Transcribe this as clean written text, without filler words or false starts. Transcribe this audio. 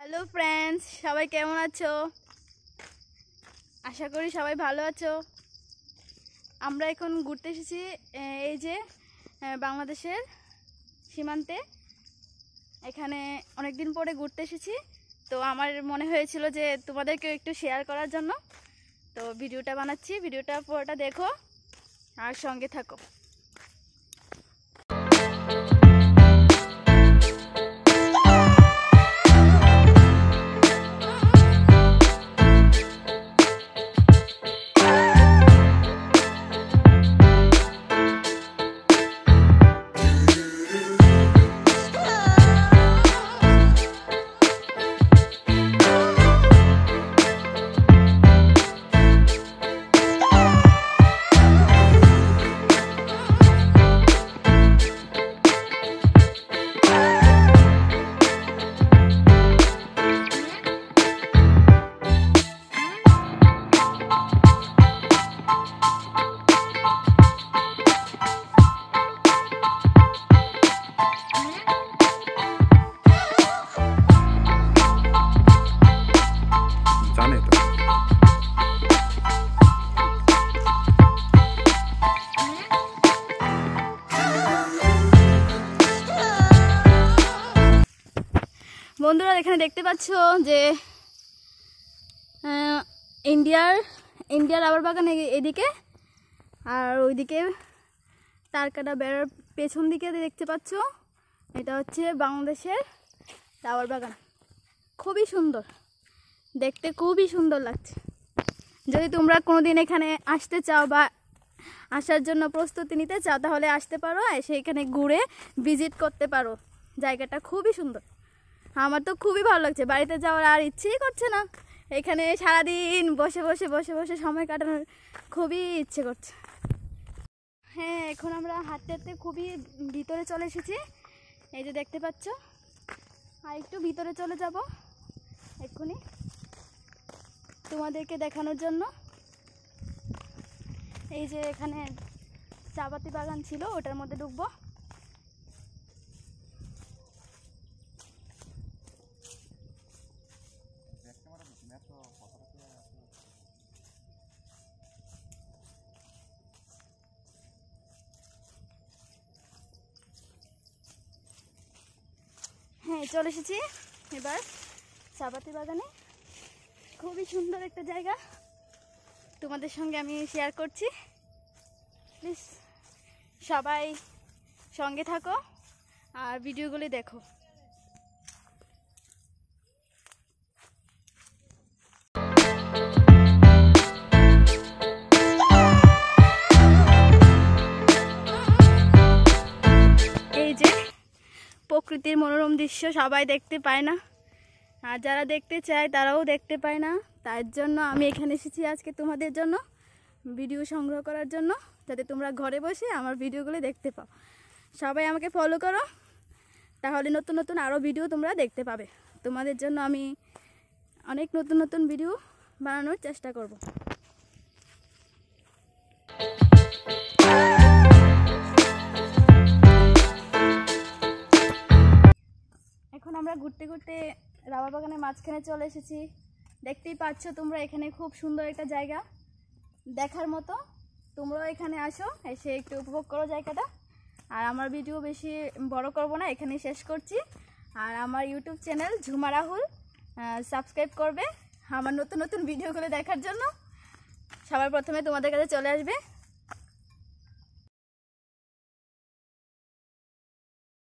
Hello friends, সবাই কেমন আছো? আশা করি সবাই ভালো আছো। আমরা এখন ঘুরতে এসেছি এই যে বাংলাদেশের সীমান্তে। এখানে অনেক দিন পরে ঘুরতে এসেছি, তো আমার মনে হয়েছিল যে তোমাদেরকে একটু শেয়ার করার জন্য তো ভিডিওটা বানাচ্ছি। ভিডিওটা পুরোটা দেখো আর সঙ্গে থাকো। বন্ধুরা, এখানে দেখতে পাচ্ছ যে ইন্ডিয়ার রাবার বাগান এদিকে, আর ওইদিকে তারকাটা বেড়ার পেছন দিকে দেখতে পাচ্ছ এটা হচ্ছে বাংলাদেশের রাবার বাগান। খুবই সুন্দর দেখতে, খুবই সুন্দর লাগছে। যদি তোমরা কোনোদিন এখানে আসতে চাও বা আসার জন্য প্রস্তুতি নিতে চাও তাহলে আসতে পারো, এসে এখানে ঘুরে ভিজিট করতে পারো। জায়গাটা খুবই সুন্দর, আমার তো খুবই ভালো লাগছে। বাড়িতে যাওয়ার আর ইচ্ছেই করছে না, এখানে সারাদিন বসে বসে বসে বসে সময় কাটানোর খুবই ইচ্ছে করছে। হ্যাঁ, এখন আমরা হাঁটতে হাঁটতে খুবই ভিতরে চলে এসেছি। এই যে দেখতে পাচ্ছ, আর একটু ভিতরে চলে যাব এক্ষুনি তোমাদেরকে দেখানোর জন্য। এই যে এখানে চা পাতি বাগান ছিল, ওটার মধ্যে ঢুকবো। হ্যাঁ, চলে এসেছি এবার চাপাতি বাগানে। খুবই সুন্দর একটা জায়গা, তোমাদের সঙ্গে আমি শেয়ার করছি। প্লিজ সবাই সঙ্গে থাকো আর ভিডিওগুলি দেখো। এই যে প্রকৃতির মনোরম দৃশ্য সবাই দেখতে পায় না, আর যারা দেখতে চায় তারাও দেখতে পায় না। তার জন্য আমি এখানে এসেছি আজকে তোমাদের জন্য ভিডিও সংগ্রহ করার জন্য, যাতে তোমরা ঘরে বসে আমার ভিডিওগুলো দেখতে পাও। সবাই আমাকে ফলো করো, তাহলে নতুন নতুন আরও ভিডিও তোমরা দেখতে পাবে। তোমাদের জন্য আমি অনেক নতুন নতুন ভিডিও বানানোর চেষ্টা করব। এখন আমরা ঘুরতে ঘুরতে রাবার বাগানের মাঝখানে চলে এসেছি। দেখতেই পাচ্ছ তোমরা, এখানে খুব সুন্দর একটা জায়গা দেখার মতো। তোমরাও এখানে আসো, এসে একটু উপভোগ করো জায়গাটা। আর আমার ভিডিও বেশি বড় করব না, এখানেই শেষ করছি। আর আমার YouTube channel Jhuma Rahul subscribe করবে আমার নতুন নতুন ভিডিওগুলো দেখার জন্য। সবার প্রথমে তোমাদের কাছে চলে আসবে।